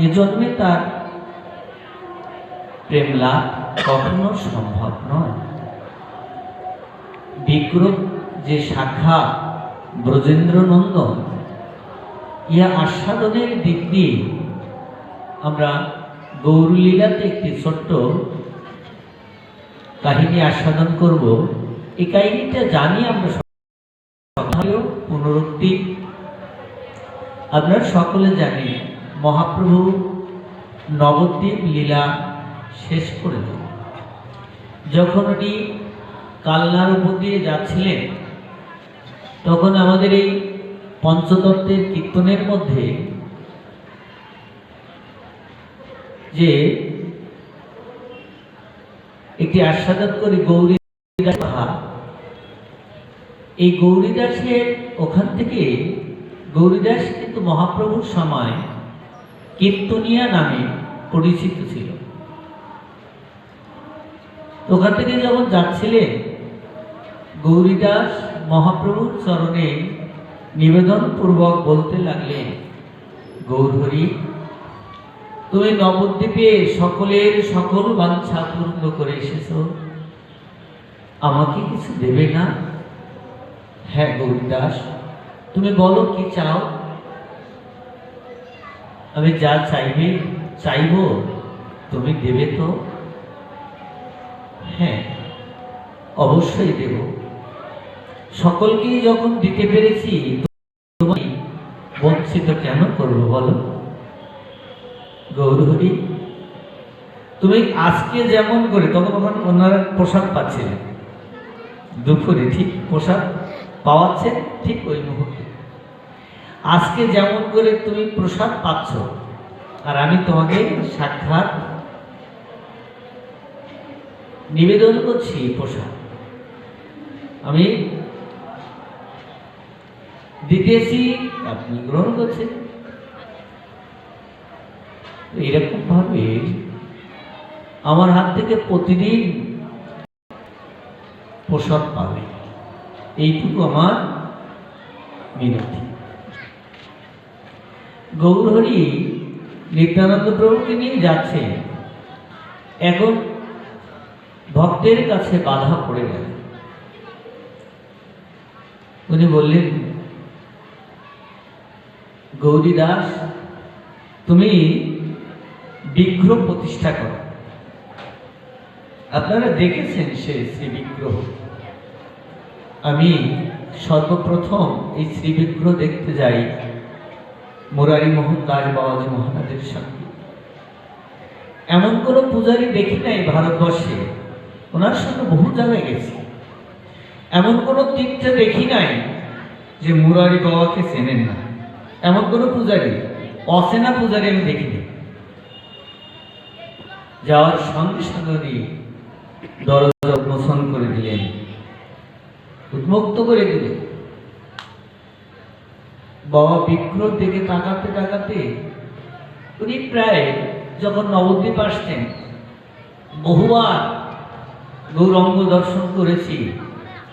এ জন্মে তার প্রেম লাভ কখনো সম্ভব নয়। বিক্রম যে শাখা ব্রজেন্দ্র নন্দন, ইহা আস্বাদনের দিক দিয়ে আমরা গৌরলীলাতে একটি ছোট্ট কাহিনী আস্বাদন করব। এই কাহিনীটা জানি আমরা সকলেও, পুনরুক্তি আপনারা সকলে জানি। মহাপ্রভু নবদ্বীপ লীলা শেষ করে দেন। যখন উনি কালনার উপর দিয়ে যাচ্ছিলেন, তখন আমাদের এই পঞ্চতত্ত্বের কীর্তনের মধ্যে যে একটি আস্বাদন করি গৌরীদাস, এই গৌরীদাসের ওখান থেকে, গৌরীদাস কিন্তু মহাপ্রভুর সময় কীর্তনিয়া নামে পরিচিত ছিল। ওখান থেকে যখন যাচ্ছিলেন, গৌরীদাস মহাপ্রভুর চরণে নিবেদন পূর্বক বলতে লাগলেন, গৌরহরি, তুমি নবদ্বীপে সকলের সকল বাঞ্ছা পূর্ণ করে এসেছ, আমাকে কিছু দেবে না? হ্যাঁ গৌরীদাস, তুমি বলো কি চাও, আমি যা চাইব তুমি দেবে তো? হ্যাঁ অবশ্যই দেব। সকলকেই যখন দিতে পেরেছি, তুমি বঞ্চিত কেন করবো বলো? গৌরহরি, তুমি আজকে যেমন করে, তখন ওনারা প্রসাদ পাচ্ছিলেন দুপুরে, ঠিক প্রসাদ পাওয়াচ্ছেন ঠিক ওই মুহূর্তে, আজকে যেমন করে তুমি প্রসাদ পাচ্ছ, আর আমি তোমাকে সাক্ষাৎ নিবেদন করছি প্রসাদ, আমি দিতেছি, আপনি গ্রহণ করছেন। এরকম ভাবে আমার হাত থেকে প্রতিদিন প্রসাদ পাবে, এইটুকু আমার মিনতি। গৌরহরি নিত্যানন্দ প্রভুকে নিয়ে যাচ্ছে, এখন ভক্তের কাছে বাধা পড়ে গেল। উনি বললেন, গৌরীদাস, তুমি বিগ্রহ প্রতিষ্ঠা করো। আপনারা দেখেছেন সে শ্রী বিগ্রহ। আমি সর্বপ্রথম এই শ্রী বিগ্রহ দেখতে যাই মুরারি মোহন দাস বাবাজি মহারাজের সঙ্গে। এমন কোনো পূজারী দেখি নাই ভারতবর্ষে, ওনার সঙ্গে বহু জায়গায় গেছি, এমন কোনো তীর্থে দেখি নাই যে মুরারি বাবাকে চেনেন না। এমন কোনো পূজারী, অচেনা পূজারী আমি দেখিনি। যাওয়ার সঙ্গে সঙ্গে উনি দরজা উন্মোচন করে দিলেন, উন্মুক্ত করে দিলেন। বাবা বিগ্রহ দিকে তাকাতে তাকাতে উনি প্রায় যখন নবদ্বীপ আসতেন, বহুবার গৌরাঙ্গ দর্শন করেছি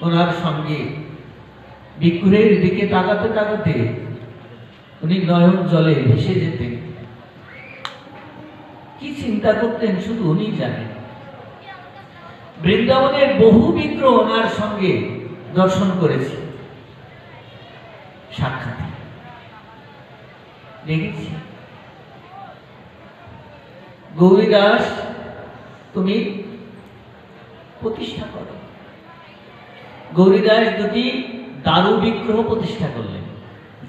ওনার সঙ্গে, বিগ্রহের দিকে তাকাতে তাকাতে উনি নয়ন জলে ভেসে যেতেন। কি চিন্তা করতেন শুধু উনি জানেন। বৃন্দাবনের বহু বিগ্রহ ওনার সঙ্গে দর্শন করেছি, সাক্ষাৎ দেখেছি। গৌরীদাস, তুমি প্রতিষ্ঠা করো। গৌরীদাস দুটি দারু বিগ্রহ প্রতিষ্ঠা করলেন।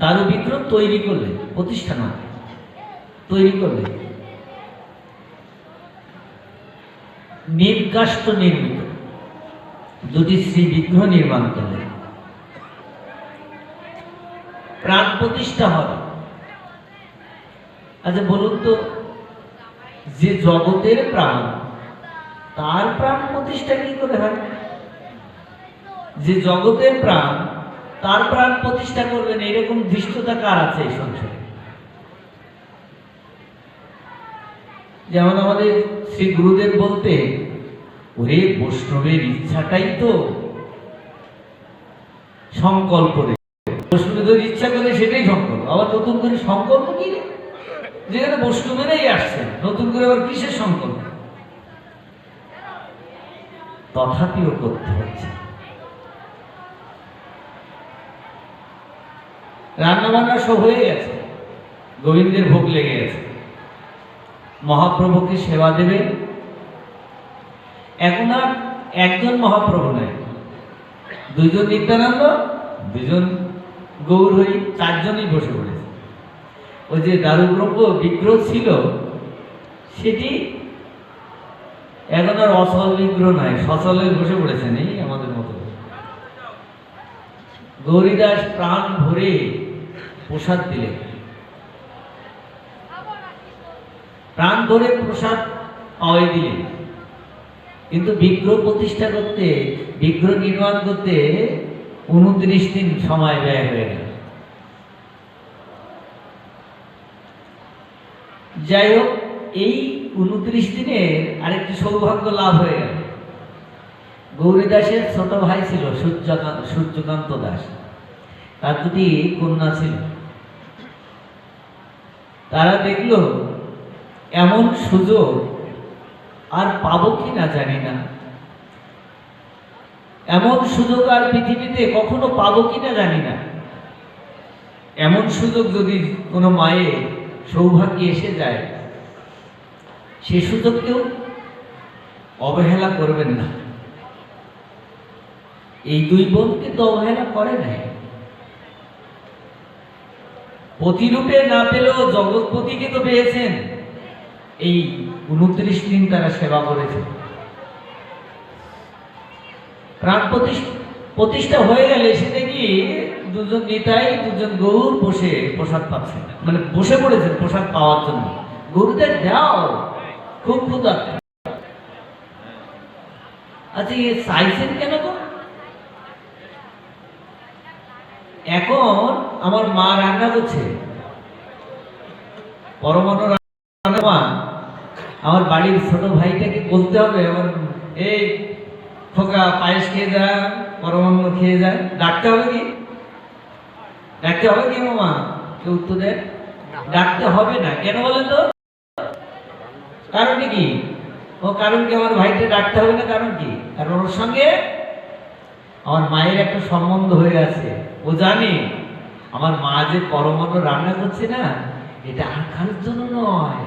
দারু বিগ্রহ তৈরি করলেন, প্রতিষ্ঠা নয়, তৈরি করলেন। নির্কাষ্ঠ নির্মিত দুটি শ্রী বিগ্রহ নির্মাণ করলেন। প্রাণ প্রতিষ্ঠা হবে। আচ্ছা বলুন তো, যে জগতের প্রাণ, তার প্রাণ প্রতিষ্ঠা কি করে হয়? যে জগতের প্রাণ, তার প্রাণ প্রতিষ্ঠা করবেন, এরকম ধৃষ্টতা কার আছে এই সংসারে? যেমন আমাদের শ্রী গুরুদেব বলতে, ওরে বৈষ্ণবের ইচ্ছাটাই তো সংকল্প রে। বৈষ্ণবের ইচ্ছা করে সেটাই সংকল্প। আবার নতুন করে সংকল্প কি রে? যেখানে বস্তু মেনেই আসছেন, নতুন করে আবার কিসের সংকল্প? তথাপিও করতে হচ্ছে। রান্না বান্না সব হয়ে গেছে, গোবিন্দের ভোগ লেগে গেছে, মহাপ্রভুকে সেবা দেবে। এখন আর একজন মহাপ্রভু নাই, দুজন নিত্যানন্দ, দুজন গৌর হরি, চারজনই বসে পড়েছে। ওই যে দারুব্রহ্ম বিগ্রহ ছিল, সেটি এখন আর অসল বিগ্রহ নাই, সচলে বসে পড়েছেন এই আমাদের মতো। গৌরীদাস প্রাণ ভরে প্রসাদ দিলেন, প্রাণ ভরে প্রসাদ পাওয়াই দিলেন, কিন্তু বিগ্রহ প্রতিষ্ঠা করতে, বিগ্রহ নির্মাণ করতে 29 দিন সময় ব্যয় হয়ে গেল। যাই হোক, এই 29 দিনের আরেকটি সৌভাগ্য লাভ হয়ে গেল। গৌরীদাসের ছোট ভাই ছিল সূর্যকান্ত দাস, তার দুটি কন্যা ছিল। তারা দেখল এমন সুযোগ আর পাবো কি না জানি না, এমন সুযোগ আর পৃথিবীতে কখনো পাবো কি না জানি না। এমন সুযোগ যদি কোনো মায়ের সৌভাগ্যে এসে যায়, সে সুযোগ কেউ অবহেলা করবেন না। এই দুই বোন কিন্তু অবহেলা করে নাই। প্রতিরূপে না পেলেও জগৎপতিকে তো পেয়েছেন। এই 29 দিন তারা সেবা করেছে। প্রাণ প্রতিষ্ঠা হয়ে গেলে সে দেখি দুজন নিতাই, দুজন গৌর বসে প্রসাদ পাচ্ছেন, মানে বসে পড়েছেন প্রসাদ পাওয়ার জন্য। গরুদের দাও, খুব ক্ষুধার্ত। আচ্ছা, এ চাইছেন কেন গো? এখন আমার মা রান্না করছে, পরমাণু রান্না। আমার বাড়ির ছোট ভাইটাকে বলতে হবে, আমার এই খোকা পায়েস খেয়ে যা, পরমান্ন খেয়ে যা, ডাকতে হবে কি? ডাকতে হবে কি মামা? কেউ উত্তর দেয় ডাকতে হবে না। কেন বলেন তো? কারণ কি? ও কারণ কি আমার ভাইটা ডাকতে হবে না? কারণ কি? কারণ ওর সঙ্গে আমার মায়ের একটা সম্বন্ধ হয়ে আছে। ও জানে আমার মা যে পরমান্ন রান্না করছে না, এটা আর কারোর জন্য নয়,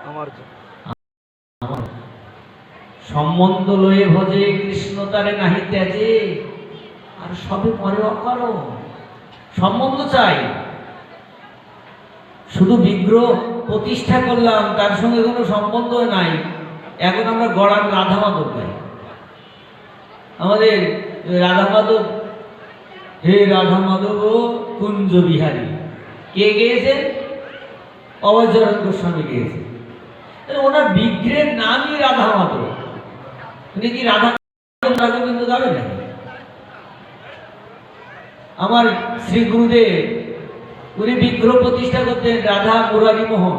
আমার সম্বন্ধ লয়ে ভজে কৃষ্ণ তারে নাহি ত্যাজে, আর সবে পরে অকারো। সম্বন্ধ চাই। শুধু বিগ্রহ প্রতিষ্ঠা করলাম, তার সঙ্গে কোনো সম্বন্ধ নাই। এখন আমরা গড়ার রাধা মাধব গাই। আমাদের রাধা মাধব, হে রাধা মাধব কুঞ্জ বিহারী, কে গেয়েছেন? অভয়চরণ গোস্বামী গেয়েছেন। ওনার বিগ্রহের নামই রাধা মাধব। উনি কি রাধা গোবিন্দ গাবেন নাকি? আমার শ্রী গুরুদেব, উনি বিগ্রহ প্রতিষ্ঠা করতেন রাধা মুরারি মোহন।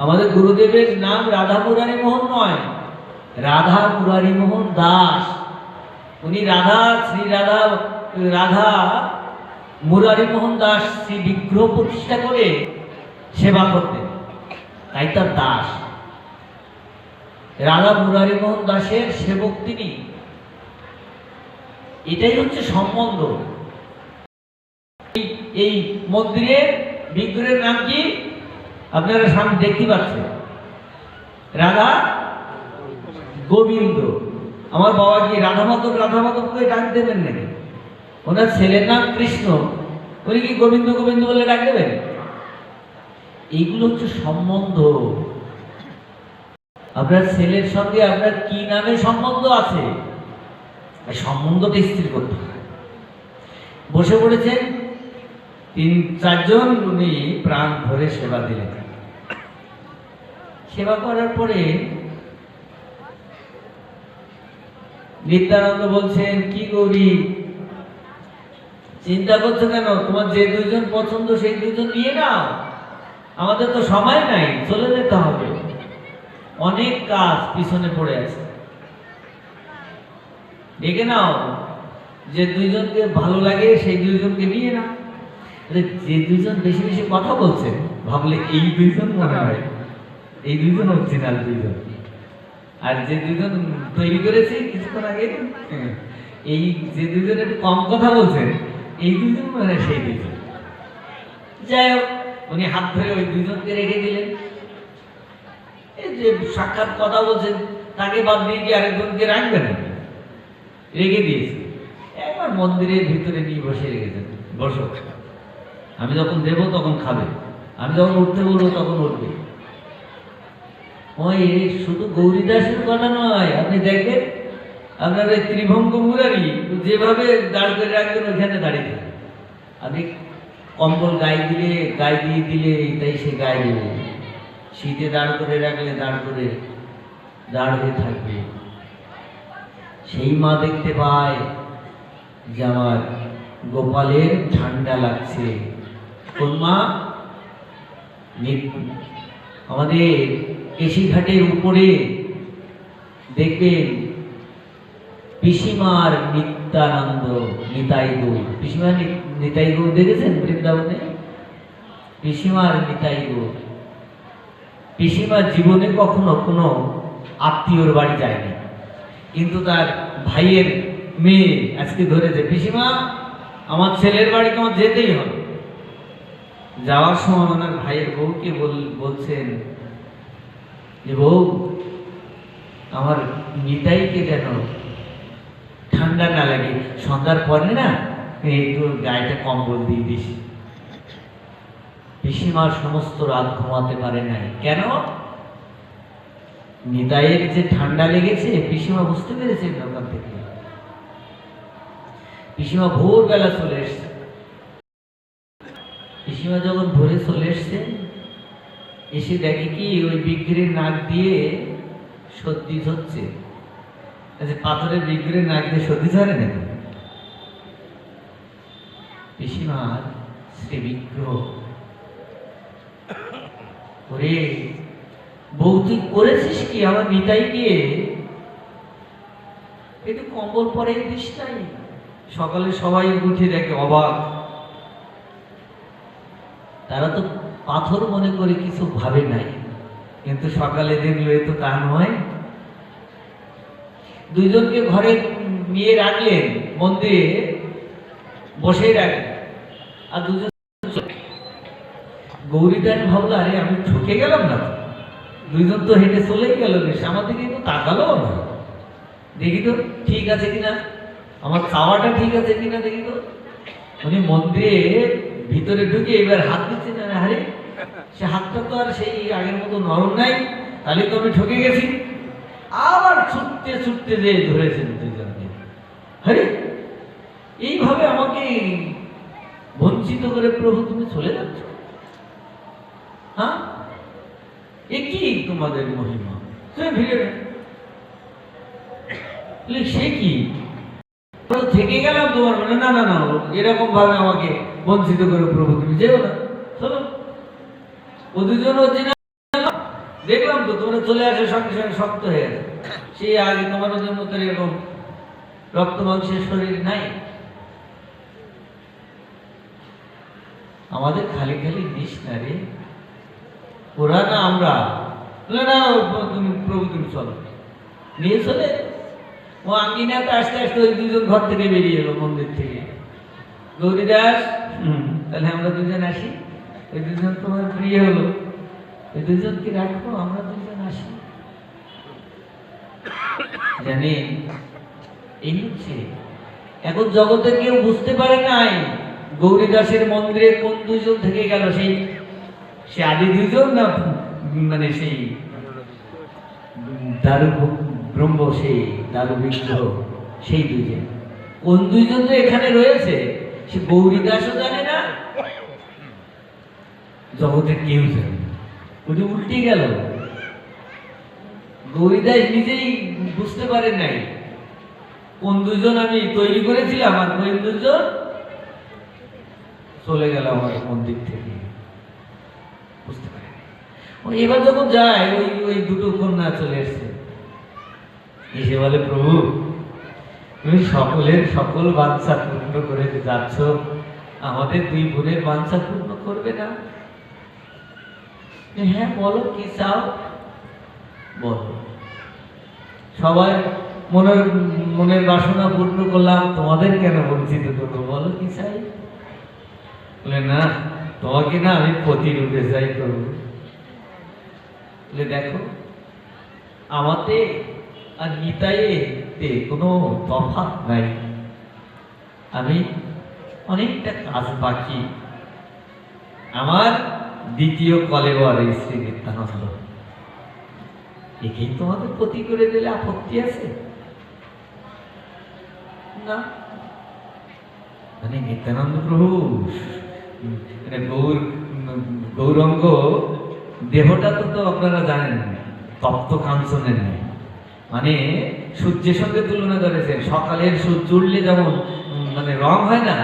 আমাদের গুরুদেবের নাম রাধা মুরারি মোহন নয়, রাধা মুরারি মোহন দাস। উনি রাধা, শ্রী রাধা, রাধা মুরারি মোহন দাস শ্রী বিগ্রহ প্রতিষ্ঠা করে সেবা করতেন, তাই তার দাস। রাধা মুরারি মোহন দাসের সেবক তিনি। এটাই হচ্ছে সম্বন্ধ। এই মন্দিরের বিগ্রহের নাম কি আপনারা সামনে দেখতে পাচ্ছেন? রাধা গোবিন্দ। আমার বাবা কি রাধা মাধব করে ডাক দেবেন নাকি? ওনার ছেলের নাম কৃষ্ণ, উনি কি গোবিন্দ গোবিন্দ বলে ডাক দেবেন? এইগুলো হচ্ছে সম্বন্ধ। আপনার ছেলের সঙ্গে আপনার কি নামে সম্বন্ধ আছে, সম্বন্ধটা স্থির করতে হবে। বসে পড়েছেন 3-4 জন, উনি প্রাণ ভরে সেবা দিলেন। সেবা করার পরে নিত্যানন্দ বলছেন, কি গৌরী চিন্তা করছো কেন? তোমার যে 2 জন পছন্দ সেই 2 জন নিয়ে নাও, আমাদের তো সময় নাই, চলে যেতে হবে, অনেক কাজ পিছনে পড়ে আছে। ডেকে নাও, যে 2 জনকে ভালো লাগে সেই 2 জনকে নিয়ে নাও। যে দুইজন বেশি বেশি কথা বলছেন ভাবলে এই দুইজন মনে হয়, এই দুইজন অরিজিনাল দুইজন। আর যে দুইজন তৈরি করেছে কিছুক্ষণ আগে, এই যে দুইজন একটু কম কথা বলছেন এই দুইজন মানে সেই দুইজন। যাই হোক, উনি হাত ধরে ওই দুইজনকে রেখে দিলেন। এই যে সাক্ষাৎ কথা বলছেন তাকে বাদ দিয়ে কি আরেকজনকে রাখবেন, রেখে দিয়েছে। একবার মন্দিরের ভিতরে নিয়ে বসে রেখেছেন, বসো, আমি যখন দেবো তখন খাবে, আমি যখন উঠতে বলবো তখন উঠবে। ওই শুধু গৌরীদাসের কথা নয়, আপনি দেখবেন আপনার ওই ত্রিভঙ্গ মুরারি যেভাবে দাঁড় করে রাখবেন ওইখানে দাঁড়িয়ে থাকবে। আপনি কম্বল গায়ে দিয়ে দিলে তাই সে গায়ে দেবে, শীতে দাঁড় করে রাখলে দাঁড় হয়ে থাকবে। সেই মা দেখতে পায় যে আমার গোপালের ঠান্ডা লাগছে। কোন মা? আমাদের কেশিঘাটের উপরে দেখবেন পিসিমার নিত্যানন্দ নিতাই গৌর। পিসিমার নিতাই গৌর দেখেছেন বৃন্দাবনে? পিসিমার নিতাই গৌর। পিসিমার জীবনে কখনো কোনো আত্মীয়র বাড়ি যায়নি, কিন্তু তার ভাইয়ের মেয়ে আজকে ধরেছে, পিসিমা আমার ছেলের বাড়ি তোমার যেতেই হবে। যাওয়ার সময় ওনার ভাইয়ের বউকে বলছেন যে বউ, আমার নিতাইকে যেন ঠান্ডা না লাগে, সন্ধ্যার পরে না একটু গায়েটা কম্বল দিয়ে দিস। পিসিমার সমস্ত রাত ঘুমাতে পারে নাই। কেন? নিতাইয়ের যে ঠান্ডা লেগেছে পিসিমা বুঝতে পেরেছেন ওখান থেকে। পিসিমা ভোরবেলা চলে এসছে। পিসিমা যখন ভোরে চলে এসছে, এসে দেখে কি ওই বিগ্রহের নাক দিয়ে সর্দি হচ্ছে। আচ্ছা, পাথরের বিগ্রহের নাক দিয়ে সর্দি ধরে নাকি? পিসিমার শ্রী বিগ্রহ। ওরে বউ, তুই করেছিস কি আমার নিতাইকে? একটু কম্বল পরে দিস নাই? সকালে সবাই উঠে দেখে অবাক। তারা তো পাথর মনে করে কিছু ভাবে নাই, কিন্তু সকালে দেখলো এ তো তা নয়। দুইজনকে ঘরে নিয়ে রাখলেন, মন্দিরে বসে রাখলেন, আর দুজন গৌরীদাস ভাবলো আরে আমি ঠকে গেলাম না, দুইজন তো হেঁটে চলেই গেল, বেশ আমার দিকে একটু তাকালো না, দেখি তো ঠিক আছে কিনা, আমার খাওয়াটা ঠিক আছে কিনা দেখি তো। উনি মন্দিরে ভিতরে ঢুকে এবার হাত দিচ্ছে না, আরে সে হাতটা তো আর সেই আগের মতো নরম নাই, তাহলে তো আমি ঠকে গেছি। আবার ছুটতে ছুটতে যে ধরেছেন দুইজনকে। আরে এইভাবে আমাকে বঞ্চিত করে প্রভু তুমি চলে যাচ্ছ? হ্যাঁ, এ কি তোমাদের মহিমা? তুমি ফিরে সে কি থেকে গেলাম তোমার মানে? না না না, এরকম ভাবে আমাকে বঞ্চিত করে প্রভু তুমি যেও না, চলো। ও দুজন দেখলাম তো তোমরা চলে আসে সঙ্গে সঙ্গে শক্ত হয়ে গেছে। সেই আগে তোমার ওদের মতো এরকম রক্ত মাংসের শরীর নাই। আমাদের খালি খালি দিস না রে, ওরা না আমরা না, তুমি প্রভু তুমি চলো, নিয়ে চলে। ও আঙ্গিনাতে আসতে আসতে ওই দুজন ঘর থেকে বেরিয়ে এলো মন্দির থেকে। গৌরীদাস, তাহলে আমরা দুজন আসি। ওই দুজন তোমার প্রিয় হলো, ওই দুজনকে রাখবো, আমরা দুজন আসি। জানেন এই হচ্ছে এখন জগতে কেউ বুঝতে পারে নাই গৌরীদাসের মন্দিরে কোন দুজন থেকে গেল, সে আদি দুজন না মানে সেই দারু ব্রহ্ম, সেই দারু বিগ্রহ, সেই দুজন। কোন দুইজন তো এখানে রয়েছে সে গৌরীদাসও জানে না, জগতে কেউ জানে না। ওটা উল্টে গেল, গৌরীদাস নিজেই বুঝতে পারে নাই কোন দুজন আমি তৈরি করেছিলাম আর কোন দুজন চলে গেল আমার মন্দির থেকে, বুঝতে পারে। এবার যখন যায় ওই দুটো কন্যা চলে এসছে, এসে বলে প্রভু তুমি সকলের সকল বাচ্চা পূর্ণ করে যাচ্ছ, আমাদের দুই বোনের বাঞ্ছা পূর্ণ করবে না? হ্যাঁ বলো, কি চাও বলো। সবাই মনের মনের বাসনা পূর্ণ করলাম, তোমাদের কেন বঞ্চিত করবো, বলো কি চাই? বলে না, তোমাকে না আমি প্রতিরূপে চাই করবো। বলে দেখো, আমাতে আর নিতাইতে কোনো তফাৎ নাই। আমি অনেকটা কাজ বাকি। আমার দ্বিতীয় কলেবর এই শ্রী নিত্যানন্দ, একেই তোমাদের ক্ষতি করে দিলে আপত্তি আছে না? মানে নিত্যানন্দ প্রভু মানে গৌরঙ্গ দেহটা তো আপনারা জানেন তপ্ত কাঞ্চনের নেই, মানে সূর্যের সঙ্গে তুলনা করেছেন। সকালের সূর্য উঠলে যেমন মানে রং হয় না,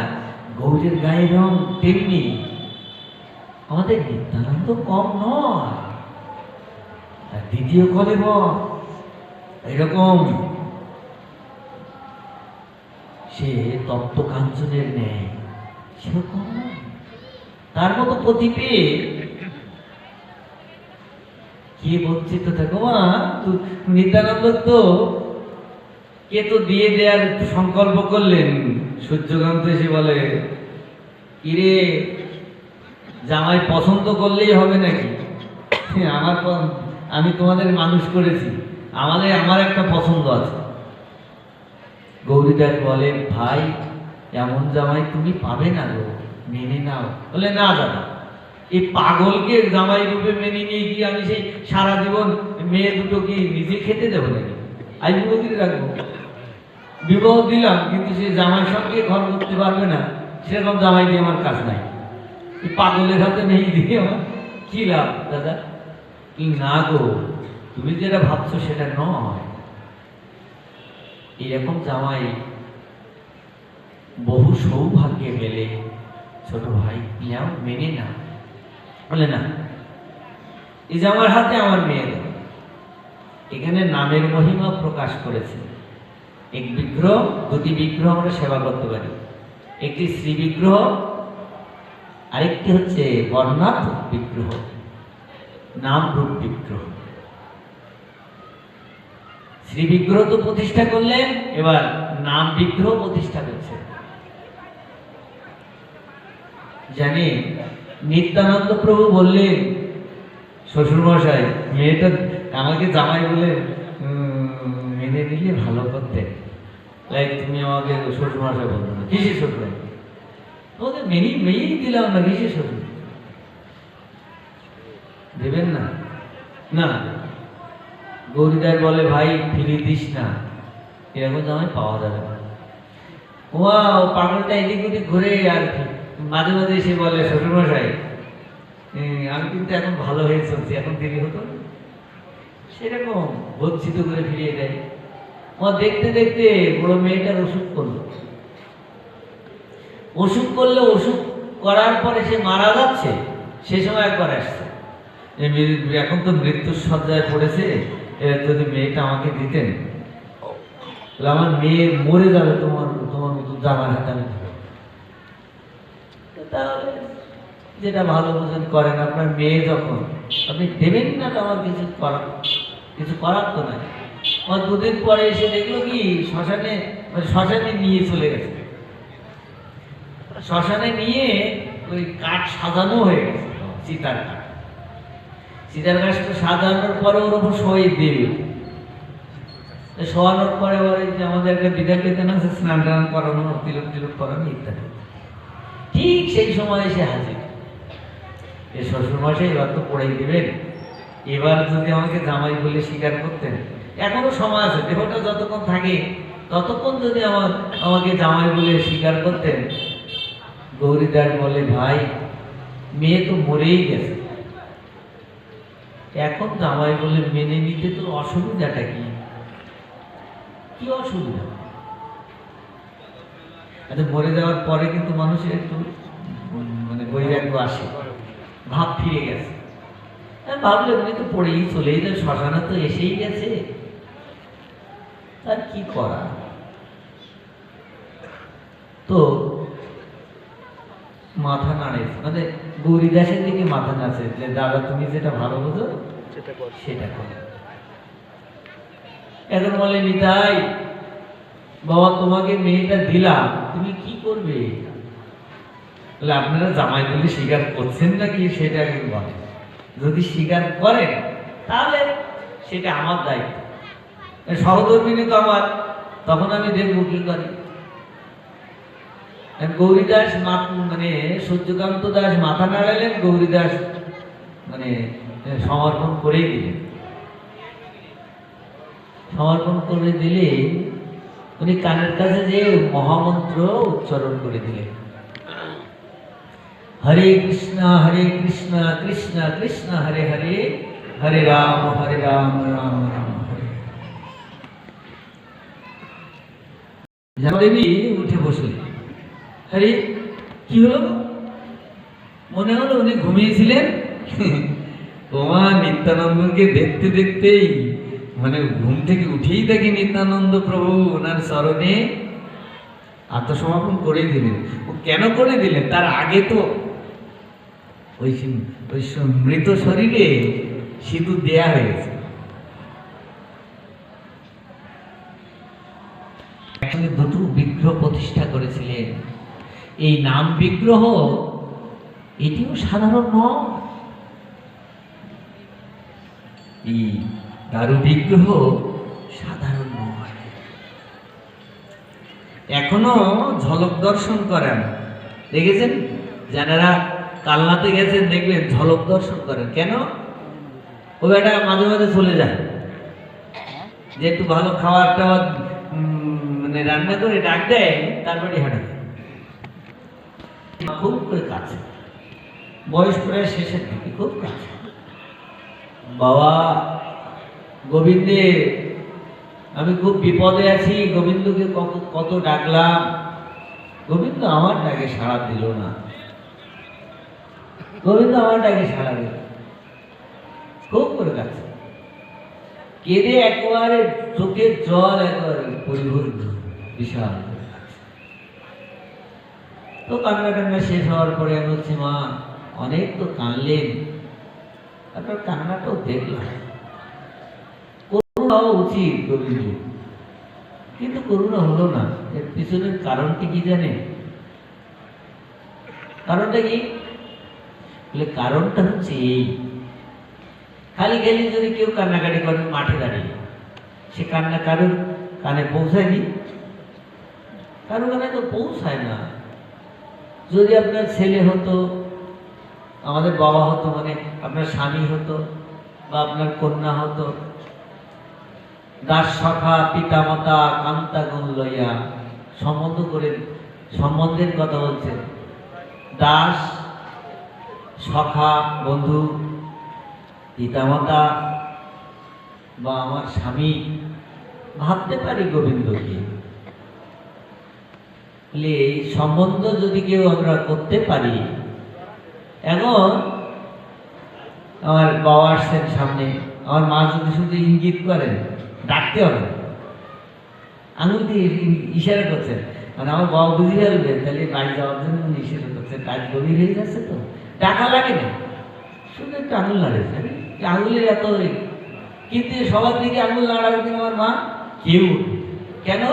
গৌরের গায়ের রং তেমনি। আমাদের নিত্যানন্দ কম নয়, দ্বিতীয় কলেবর এরকম সে তপ্ত কাঞ্চনের নেয়, সেরকম তার মতো পতি পেয়ে কে বঞ্চিত থাকো। মা নিত্যানন্দ তো কে তো দিয়ে দেওয়ার সংকল্প করলেন। সূর্যকান্ত এসে বলে, ইরে জামাই পছন্দ করলেই হবে নাকি? আমি তোমাদের মানুষ করেছি, আমার একটা পছন্দ আছে। গৌরীদাস বলে, ভাই এমন জামাই তুমি পাবে না গো, মেনে নাও। বলে না দাদা, এই পাগলকে জামাই রূপে মেনে নিয়ে গিয়ে আমি সেই সারা জীবন মেয়ে দুটো কি নিজে খেতে দেবো নাকি? আমি বিবাহ রাখবো, বিবাহ দিলাম কিন্তু সে জামাইয়ের সঙ্গে ঘর করতে পারবে না, সেরকম জামাই দিয়ে আমার কাজ নাই। এই পাগলের হাতে মেয়ে দিয়ে আমার কি লাভ দাদা? না গো, তুমি যেটা ভাবছো সেটা নয়। এরকম জামাই বহু সৌভাগ্যে মেলে। ছোট ভাই ইয়াও মেনে না। বলে না, এই জামার হাতে আমার মেয়ে দেয়। এখানে নামের মহিমা প্রকাশ করেছে। এক বিগ্রহ, দুটি বিগ্রহ আমরা সেবা করতে পারি। একটি শ্রী বিগ্রহ, আরেকটি হচ্ছে বর্ণাত্মক বিগ্রহ, নাম রূপ বিগ্রহ। শ্রী বিগ্রহ তো প্রতিষ্ঠা করলেন, এবার নাম বিগ্রহ প্রতিষ্ঠা করছে। জানি নিত্যানন্দ প্রভু বললেন, শ্বশুর মশাই মেয়েটা আমাকে জামাই বলে মেনে নিলে ভালো করতে, লাইক তুমি আমাকে শ্বশুর মশাই বলবো না। কিসে শ্বশুর? তোমাদের মেয়েই দিলাম না, কিসে শ্বশুর দেবেন না? না, গৌরীদাস বলে, ভাই ফিরিয়ে দিস না, এরকম জামাই পাওয়া যাবে না। ও পাগলটা এদিক ওদিক ঘুরে আর মাঝে মাঝে এসে বলে, শ্বশুরমশাই আমি কিন্তু এখন ভালো হয়ে চলছি, এখন দেরি হতো। সেরকম বঞ্চিত করে ফিরিয়ে দেয়। ও দেখতে দেখতে বড় মেয়েটার অসুখ করলো। অসুখ করলে অসুখ করার পরে সে মারা যাচ্ছে, সে সময় একবার আসছে, এখন তো মৃত্যুর সজ্জায় পড়েছে, যদি মেয়েটা আমাকে দিতেন, আমার মেয়ে মরে যাবে, তোমার মতো জামার হাতে আমি দেবো। তাহলে যেটা ভালো বোঝেন করেন, আপনার মেয়ে যখন আপনি দেবেন না, তো আমার কিছু করার তো নাই। আমার দুদিন পরে এসে দেখলো কি শ্মশানে নিয়ে চলে গেছে। শ্মশানে নিয়ে ওই কাঠ সাজানো হয়ে গেছে, চিতার কাঠ। চিতার গাছটা সাজানোর পরে ওর উপর শোয়াই দেবে। শোয়ানোর পরে আমাদের একটা বিধান বিধান আছে, স্নান টান করানো, তিলক তিলক করানো ইত্যাদি। ঠিক সেই সময় এসে হাজির। এই শ্বশুরমশাই এবার তো পড়েই দেবেন, এবার যদি আমাকে জামাই বলে স্বীকার করতেন, এখনো সময় আছে, দেহটা যতক্ষণ থাকে ততক্ষণ যদি আমাকে জামাই বলে স্বীকার করতেন। গৌরীদাস বলে, ভাই মেয়ে তো মরেই গেছে, এখন জামাই বলে মেনে নিতে তো অসুবিধাটা কি? কি অসুবিধা? আচ্ছা, মরে যাওয়ার পরে কিন্তু মানুষের একটু মানে বৈরাগ্য আসে, ভাব ফিরে গেছে। ভাবলে উনি তো পড়েই চলেই যাবে, শ্মশানে তো এসেই গেছে, আর কি করা। তো মাথা নাড়ে, মানে গৌরীদাসের দিকে মাথা নাড়ছে যে দাদা তুমি যেটা ভালো বোঝো সেটা করো। এখন বলে নিতাই বাবা তোমাকে মেয়েটা দিলাম, তুমি কি করবে? বলে আপনারা জামাই বলে স্বীকার করছেন নাকি সেটা আগে বলেন, যদি স্বীকার করেন তাহলে সেটা আমার দায়িত্ব, সহধর্মিনী তো আমার, তখন আমি দেখবো কি করি। গৌরীদাস মানে সূর্যকান্ত দাস মাথা নাড়ালেন, গৌরীদাস মানে সমর্পণ করেই দিলেন। সমর্পণ করে দিলে উনি কানের কাছে যে মহামন্ত্র উচ্চারণ করে দিলেন, হরে কৃষ্ণ কৃষ্ণ কৃষ্ণ হরে হরে, হরে রাম রাম রাম হরে। দেবী উঠে বসলেন। আরে কি হলো? মনে হলো উনি ঘুমিয়েছিলেন। তোমার নিত্যানন্দকে দেখতে দেখতেই মানে ঘুম থেকে উঠেই দেখি নিত্যানন্দ প্রভু ওনার চরণে আত্মসমর্পণ করে দিলেন। ও কেন করে দিলেন? তার আগে তো ওই মৃত শরীরে সিঁদুর দেয়া হয়েছে। একসঙ্গে দুটো বিগ্রহ প্রতিষ্ঠা করেছিলেন। এই নাম বিগ্রহ এটিও সাধারণ নয়, এই দারু বিগ্রহ সাধারণ নয়। এখনো ঝলক দর্শন করেন, দেখেছেন? যারা কালনাতে গেছেন দেখবেন ঝলক দর্শন করেন। কেন? ও এটা মাঝে মাঝে চলে যায়, যে একটু ভালো খাবার টাবার মানে রান্না করে ডাক দেয়, তারপরে হাঁটে খুব করে কাছে, বয়স প্রায় শেষের দিকে, খুব কাছে। বাবা গোবিন্দে আমি খুব বিপদে আছি, গোবিন্দকে কত ডাকলাম, গোবিন্দ আমার ডাকে সাড়া দিল না, গোবিন্দ আমার ডাকে সাড়া দিল। খুব করে কাছে কেঁদে একেবারে চোখের জল একেবারে পরিপূর্ণ, বিশাল। তো কান্না টান্না শেষ হওয়ার পরে আমি বলছি মা অনেক তো কানলেন, আপনার কান্নাটাও দেখলাম, করুণা হওয়া উচিত গোবিন্দ, কিন্তু করুণা হলো না। এর পিছনের কারণটি কি জানে? কারণটা কি? বলে কারণটা হচ্ছে এই, খালি গেলে যদি কেউ কান্নাকাটি করে মাঠে দাঁড়িয়ে, সে কান্না কারোর কানে পৌঁছায় নি, কারো কানে তো পৌঁছায় না। যদি আপনার ছেলে হতো, আমাদের বাবা হতো, মানে আপনার স্বামী হতো, বা আপনার কন্যা হতো, দাস সখা পিতামাতা কান্তাগুণ লইয়া সম্বন্ধ করে, সম্বন্ধের কথা বলছেন, দাস সখা বন্ধু পিতামাতা বা আমার স্বামী, ভাবতে পারি গোবিন্দকে। এই সম্বন্ধ যদি কেউ আমরা করতে পারি, এখন আমার বাবা আসছেন সামনে, আমার মা যদি শুধু ইঙ্গিত করেন, ডাকতে হবে, আঙুল দিয়ে ইশারা করছেন, মানে আমার বাবা বুঝে ফেলবে, তাহলে বাড়ি যাওয়ার জন্য ইশারা করছেন, কাজ গভীর হয়ে যাচ্ছে, তো ডাকা লাগে না, শুধু একটু আঙুল নাড়েছে, আঙুলের এত। কিন্তু সবার দিকে আঙুল নাড়াবে কিন্তু আমার মা কেউ, কেন?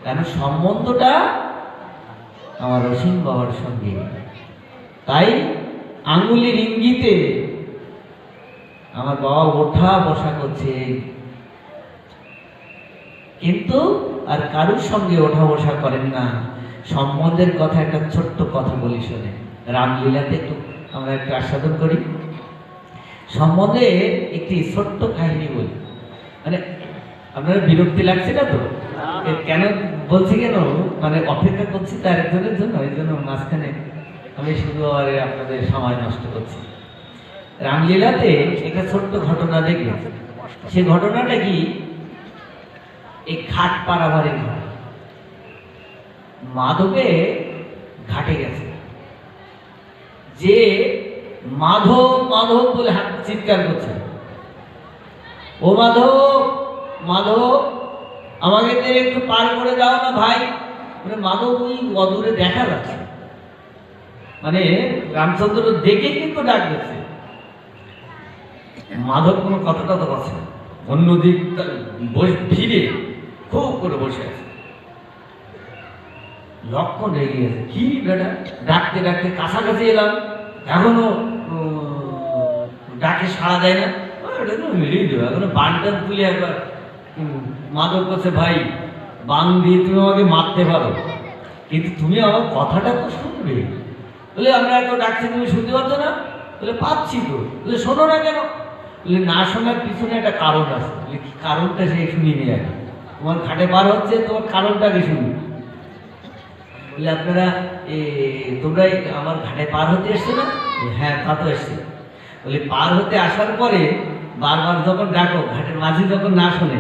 কারণ সম্বন্ধটা আমার অসীম বাবার সঙ্গে, তাই আঙুলের ইঙ্গিতে আমার বাবা ওঠা বসা করছে, কিন্তু আর কারোর সঙ্গে ওঠা বসা করেন না। সম্বন্ধের কথা একটা ছোট্ট কথা বলি শোনে, রামলীলাতে একটু আমরা একটু আস্বাদন করি। সম্বন্ধে একটি ছোট্ট কাহিনী বলি, মানে আপনার বিরক্তি লাগছে না তো? কেন বলছি, কেন মানে অপেক্ষা করছি তার একজনের জন্য, এই জন্য মাঝখানে আমি শুধু আর আপনাদের সময় নষ্ট করছি। রামলীলাতে একটা ছোট্ট ঘটনা দেখবেন। সে ঘটনাটা কি? এই ঘাট পারাবারের ঘর, মাধবে ঘাটে গেছে, যে মাধব মাধব বলে হাত চিৎকার করছে, ও মাধব মাধব আমাকে একটু পার করে দাও না ভাই। মানে মাধব ওই অদূরে দেখা যাচ্ছে, মানে রামচন্দ্র দেখে কিন্তু ডাক দিচ্ছে। মাধব কোনো কথাটা তো আছে, অন্যদিক ফিরে খুব করে বসে আছে। লক্ষণ রেগে গেছে, কি বেটা, ডাকতে ডাকতে কাছাকাছি এলাম, এখনো ডাকে সাড়া দেয় না। এটা তো মেরেই দেবে, এখনো বানটান তুলে একবার মাধব কাছে, ভাই বান দিয়ে তুমি আমাকে মারতে পারো, কিন্তু তুমি আমার কথাটা তো শুনবে। বলে আমরা এত ডাকছি, তুমি শুনতে পাচ্ছ না? বলে পাচ্ছি তো। বলে শোনো না কেন? বলে না শোনার পিছনে একটা কারণ আছে। বলে কি কারণটা সে শুনিনি আগে, তোমার ঘাটে পার হচ্ছে, তোমার কারণটাকে শুনি। বলে আপনারা তোমরা আমার ঘাটে পার হতে এসছো না? হ্যাঁ তা তো এসছে। বলে পার হতে আসার পরে বারবার যখন ডাকো, ঘাটের মাঝি যখন না শোনে,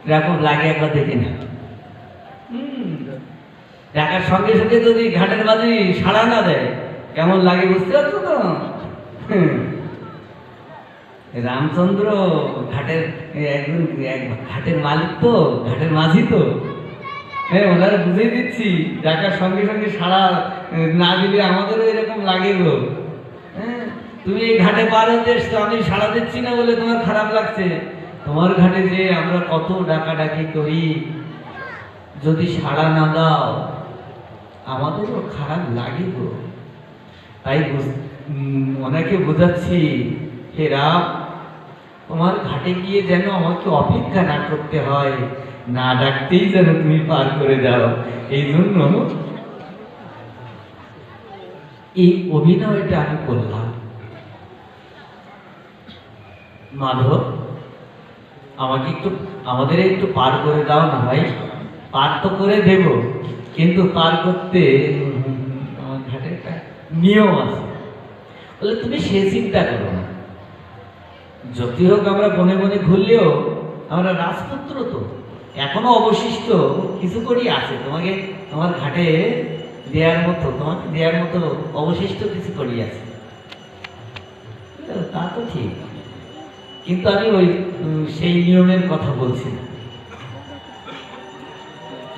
এরকম লাগে একবার দেখে না। ডাকার সঙ্গে সঙ্গে যদি ঘাটের মাঝি সাড়া না দেয়, কেমন লাগে বুঝতে পারছো তো? রামচন্দ্র ঘাটের একজন ঘাটের মালিক তো, ঘাটের মাঝি তো, হ্যাঁ ওনারা বুঝিয়ে দিচ্ছি, ডাকার সঙ্গে সঙ্গে সাড়া না দিলে আমাদেরও এরকম লাগে গো। হ্যাঁ, তুমি এই ঘাটে পার হতে এসছো, আমি সাড়া দিচ্ছি না বলে তোমার খারাপ লাগছে। তোমার ঘাটে যে আমরা কত ডাকাডাকি করি, যদি সাড়া না দাও আমাদেরও খারাপ লাগে গো। তাই ওনাকে বোঝাচ্ছি, হে রাম, তোমার ঘাটে গিয়ে যেন আমাকে অপেক্ষা না করতে হয়, না ডাকতেই যেন তুমি পার করে যাও। এই জন্য এই অভিনয়টা আমি করলাম। মাধব, আমাকে একটু, আমাদের একটু পার করে দাও না ভাই। পার তো করে দেব, কিন্তু পার করতে আমার ঘাটে একটা নিয়ম আছে। বলে তুমি সে চিন্তা করো না, যতই হোক আমরা বনে বনে ঘুরলেও আমরা রাজপুত্র তো, এখনো অবশিষ্ট কিছু করি আছে তোমাকে, তোমার ঘাটে দেওয়ার মতো, তোমাকে দেওয়ার মতো অবশিষ্ট কিছু করি আছে। তা তো ঠিক, কিন্তু আমি ওই সেই নিয়মের কথা বলছি না।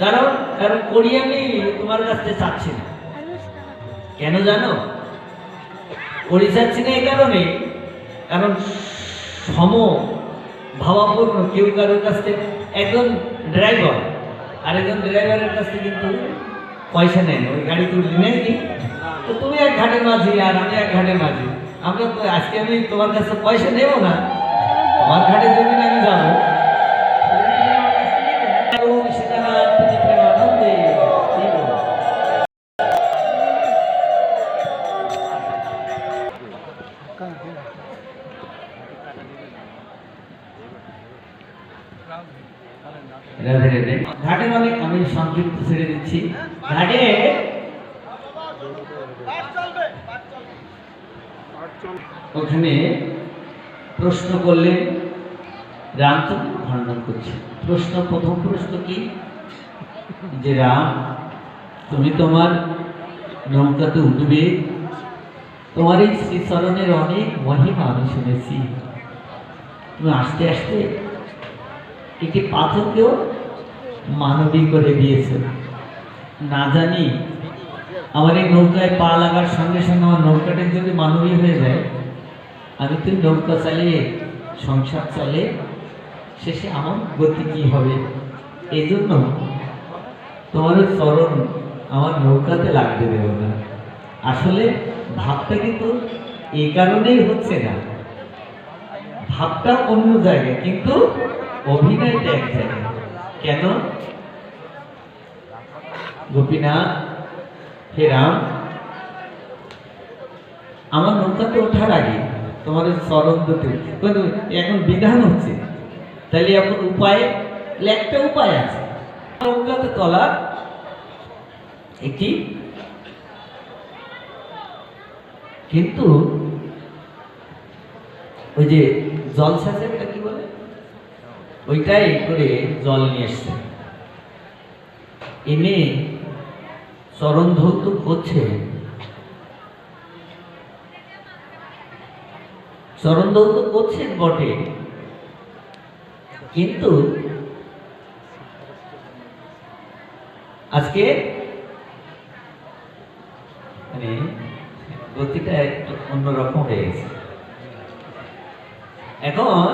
কারণ কারণ করি আমি তোমার কাছ থেকে চাচ্ছি না। কেন জানো? করি চাচ্ছি না এই কারণে, কারণ সম ভাবাপূর্ণ কেউ কারোর কাছ থেকে, একজন ড্রাইভার আরেকজন ড্রাইভারের কাছ থেকে কিন্তু পয়সা নেয় না, ওই গাড়ি তুললি নেয় কি? তো তুমি এক ঘাটের মাঝি আর আমি এক ঘাটের মাঝি, আমরা তো আজকে আমি তোমার কাছে পয়সা নেব না, আমার ঘাটের জন্য আমি যাবো, ঘাটের অনেক, আমি সংক্ষিপ্ত ছেড়ে দিচ্ছি। ঘাটে ওখানে প্রশ্ন করলেন, রামচন্দ্র খণ্ডন করছে প্রশ্ন। প্রথম প্রশ্ন কি, যে রাম, তুমি তোমার নৌকাতে উঠবে, তোমার এই শ্রীচরণের অনেক মহিমা আমি শুনেছি, তুমি আস্তে আস্তে একটি পাথরকেও মানবী করে দিয়েছে। না জানি আমার এই নৌকায় পা লাগার সঙ্গে সঙ্গে আমার নৌকাটা যদি মানবী হয়ে যায়, আমি তো নৌকা চালিয়ে সংসার চলে, শেষে আমার গতি কি হবে? এই জন্য তোমার চরণ আমার নৌকাতে লাগতে দেব না। আসলে ভাবটা কিন্তু এই কারণেই হচ্ছে না, ভাবটা অন্য জায়গায়, কিন্তু অভিনয়টা এক জায়গায়। কেন? গোপীনাথ, হে রাম, আমার নৌকাতে ওঠার আগে তোমার চরণ দুটো এখন বিধান হচ্ছে, তাহলে এখন উপায়, একটা উপায় আছে, নৌকাতে তোলার একটি, কিন্তু ওই যে জল সেচের কি বলে, ওইটাই করে জল নিয়ে এসছে, এনে চরণ ধৌত করছে। চরণ ধৌত করছেন বটে, কিন্তু আজকে মানে পরিস্থিতিটা একটু অন্যরকম হয়ে গেছে। এখন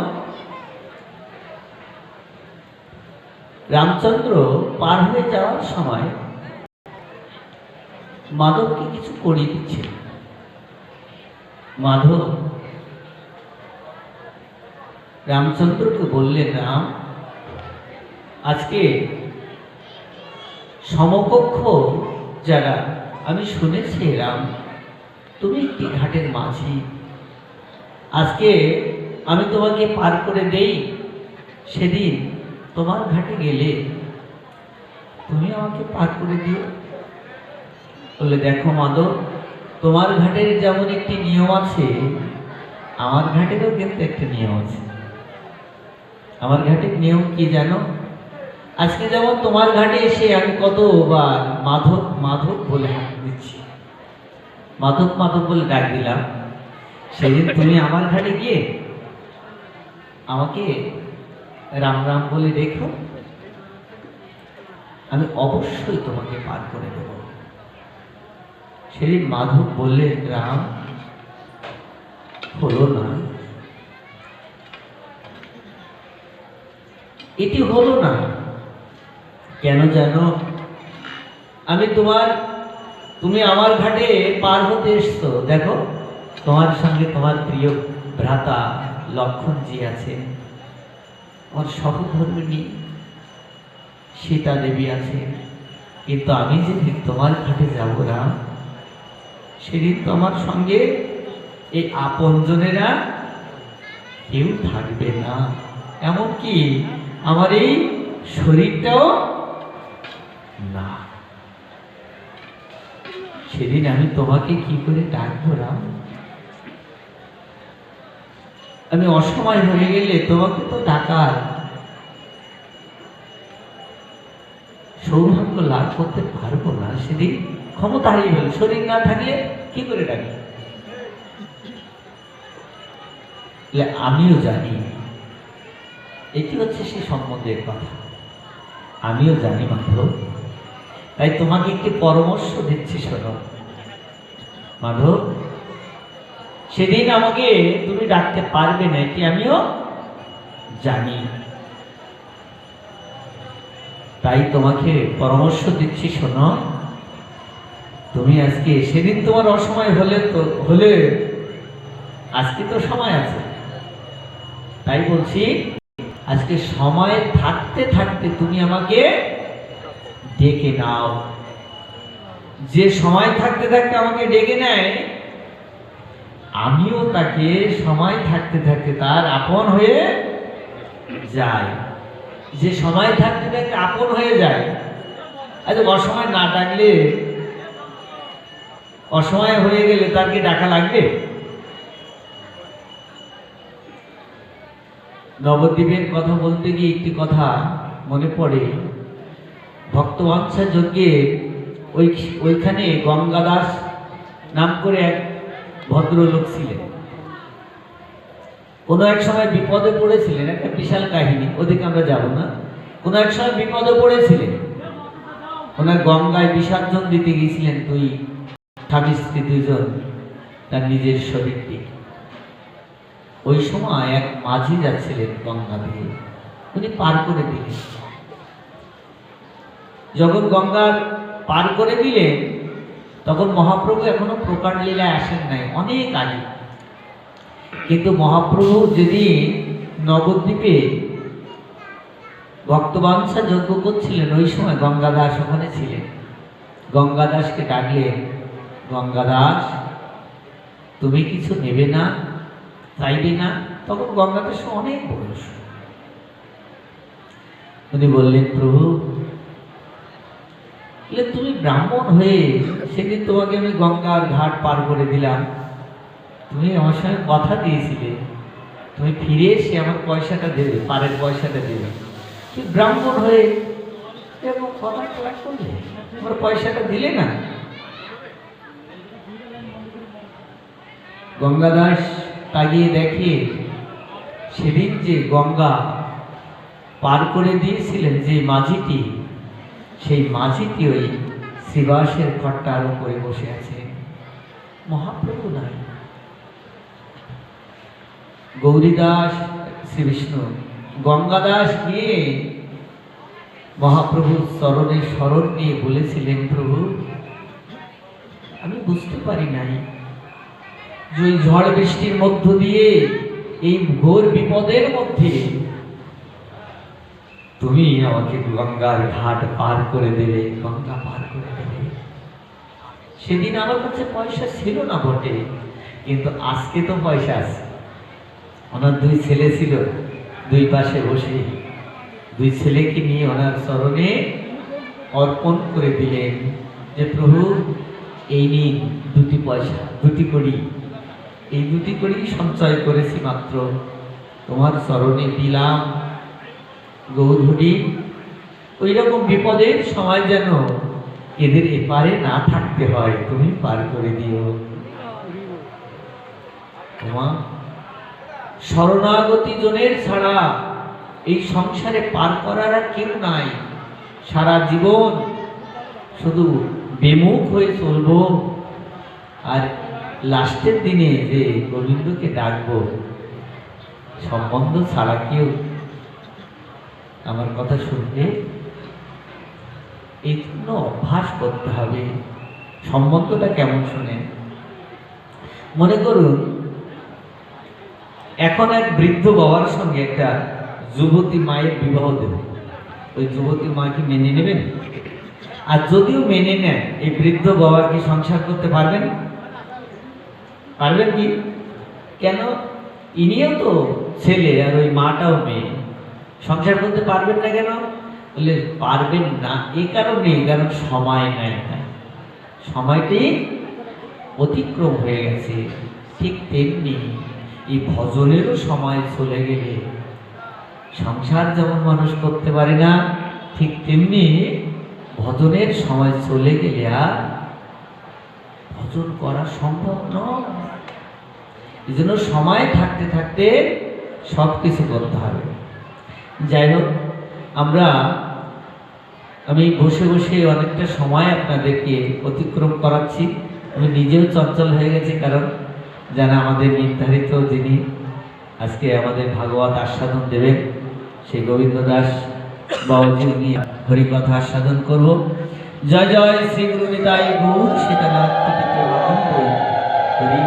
রামচন্দ্র পার হয়ে যাওয়ার সময় মাধবকে কিছু করিয়ে দিচ্ছে। মাধব রামচন্দ্রকে বললেন, রাম, আজকে সমকক্ষ যারা, আমি শুনেছি রাম তুমি একটি ঘাটের মাঝি, আজকে আমি তোমাকে পার করে দেই, সেদিন তোমার ঘাটে গেলে তুমি আমাকে পার করে দিও। বলে, দেখো মাধব, তোমার ঘাটের যেমন একটি নিয়ম আছে, আমার ঘাটেরও কিন্তু একটা নিয়ম আছে। আমার ঘাটের নিয়ম কি জানো? আজকে যেমন তোমার ঘাটে এসে আমি কতবার মাধব মাধব বলে হাঁক দিচ্ছি, মাধব মাধব বলে ডাক দিলাম, সেদিন তুমি আমার ঘাটে গিয়ে আমাকে রাম রাম বলে দেখো, আমি অবশ্যই তোমাকে পার করে দেব। সেদিন মাধব বললেন, রাম, হলো না, এটি হলো না। কেন জানো? আমি তুমি আমার ঘাটে পার হতে এসছো, দেখো তোমার সঙ্গে তোমার প্রিয় ভ্রাতা লক্ষণজি আছে, আমার সহধর্মিণী সীতা দেবী আছে, কিন্তু আমি যেদিন তোমার ঘাটে যাব রাম, সেদিন তোমার সঙ্গে এই আপনজনেরা কেউ থাকবে না, এমনকি আমার এই শরীরটাও না। সেদিন আমি তোমাকে কি করে ডাকবো রাম? আমি অসময় হয়ে গেলে তোমাকে তো ডাকার সৌভাগ্য লাভ করতে পারবো না, সেদিন ক্ষমতা হারিয়ে গেল, শরীর না থাকলে কি করে ডাকি? আমিও জানি, এটি হচ্ছে সেই সম্বন্ধের কথা, আমিও জানি মাধব, তাই তোমাকে একটি পরামর্শ দিচ্ছি, শোনো মাধব, সেদিন আমাকে তুমি ডাকতে পারবে না, এটি আমিও জানি, তাই তোমাকে পরামর্শ দিচ্ছি, শোনো, তুমি আজকে, সেদিন তোমার অসময় হলে আজকে তো সময় আছে, তাই বলছি আজকে সময় থাকতে থাকতে তুমি আমাকে ডেকে নাও। যে সময় থাকতে থাকতে আমাকে ডেকে নেয়, আমিও তাকে সময় থাকতে থাকতে তার আপন হয়ে যাই। যে সময় থাকতে থাকতে আপন হয়ে যায়, আচ্ছা অসময় না ডাকলে, অসময় হয়ে গেলে তার কি ডাকা লাগবে? নবদ্বীপের কথা বলতে গিয়ে একটি কথা মনে পড়ে। ভক্তবাঞ্ছা যজ্ঞে ওইখানে গঙ্গাদাস নাম করে এক ভদ্রলোক ছিলেন। কোনো এক সময় বিপদে পড়েছিলেন, একটা বিশাল কাহিনী, ওদিকে আমরা যাব না। কোনো এক সময় বিপদে পড়েছিলেন, ওনার গঙ্গায় বিসর্জন দিতে গিয়েছিলেন দুই স্বামী স্ত্রী দুইজন তার নিজের শরীরটি। ওই সময় এক মাঝি যাচ্ছিলেন গঙ্গা দিয়ে, উনি পার করে দিলেন। যখন গঙ্গার পার করে দিলেন, তখন মহাপ্রভু এখনো প্রকার লীলায় আসেন নাই, অনেক আগে। কিন্তু মহাপ্রভু যেদিন নবদ্বীপে ভক্তবাঞ্ছা যজ্ঞ করছিলেন, ওই সময় গঙ্গাদাস ওখানে ছিলেন। গঙ্গাদাসকে ডাকলেন, গঙ্গাদাস তুমি কিছু নেবে না, চাইবে না? তখন গঙ্গাদাস অনেক বয়স। উনি বললেন, প্রভু তুমি ব্রাহ্মণ হয়ে সেদিন তোমাকে আমি গঙ্গার ঘাট পার করে দিলাম, তুমি আমার সঙ্গে কথা দিয়েছিলে তুমি ফিরে এসে আমার পয়সাটা দেবে, পারের পয়সাটা দেবে। তুমি ব্রাহ্মণ হয়ে এরকম কথা করলে, আমার পয়সাটা দিলে না। গঙ্গাদাস তাকিয়ে দেখে, সেদিন যে গঙ্গা পার করে দিয়েছিলেন যে মাঝিটি, সেই মাঝিটি ওই শ্রীবাসের ঘরটার উপরে বসে আছে। মহাপ্রভু নাই। গৌরীদাস শ্রী বিষ্ণু গঙ্গাদাস গিয়ে মহাপ্রভুর চরণে শরণ নিয়ে বলেছিলেন, প্রভু আমি বুঝতে পারি নাই যে ওই ঝড় বৃষ্টির মধ্য দিয়ে এই ঘোর বিপদের মধ্যে তুমি আমাকে গঙ্গার ঘাট পার করে দেবে, গঙ্গা পার করে দেবে। সেদিন আমার কাছে পয়সা ছিল না বটে, কিন্তু আজকে তো পয়সা আছে। ওনার দুই ছেলে ছিল, দুই পাশে বসে দুই ছেলেকে নিয়ে ওনার চরণে অর্পণ করে দিলেন যে প্রভু এই নিন দুটি পয়সা, দুটি কড়ি, এই দুটি কড়ি সঞ্চয় করেছি মাত্র, তোমার চরণে দিলাম। গৌরহরি ওই রকম বিপদের সময় যেন এদের এপারে না থাকতে হয়, তুমি পার করে দিও। তোমার শরণাগতি জনের ছাড়া এই সংসারে পার করার আর কেউ নাই। সারা জীবন শুধু বেমুখ হয়ে চলবো, আর লাস্টের দিনে যে গোবিন্দকে ডাকবো, সম্বন্ধ ছাড়া কেউ আমার কথা শুনবে? এই জন্য অভ্যাস করতে হবে। সম্বন্ধটা কেমন শুনে? মনে করুন এখন এক বৃদ্ধ বাবার সঙ্গে একটা যুবতী মায়ের বিবাহ দেবে, ওই যুবতী মা কি মেনে নেবেন? আর যদিও মেনে নেন, এই বৃদ্ধ বাবা কি সংসার করতে পারবেন? পারবেন কি? কেন? ইনিও তো ছেলে আর ওই মাটাও মেয়ে, সংসার করতে পারবেন না কেন? বলে পারবেন না এই কারণে, কারণ সময় নেয় না, সময়টি অতিক্রম হয়ে গেছে। ঠিক তেমনি এই ভজনেরও সময় চলে গেলে সংসার যেমন মানুষ করতে পারে না, ঠিক তেমনি ভজনের সময় চলে গেলে আর ভজন করা সম্ভব নয়। এই জন্য সময় থাকতে থাকতে সব কিছু করতে হবে। যাই হোক, আমি বসে বসে অনেকটা সময় আপনাদেরকে অতিক্রম করাচ্ছি। আমি নিজেও চঞ্চল হয়ে গেছি, কারণ যারা আমাদের নির্ধারিত যিনি আজকে আমাদের ভাগবত আস্বাদন দেবেন, সেই গোবিন্দ দাস বাবাজি নিয়ে হরিকথা আস্বাদন করব। জয় জয় শ্রী গুরু নিতাই গৌর সীতানাথ হরি।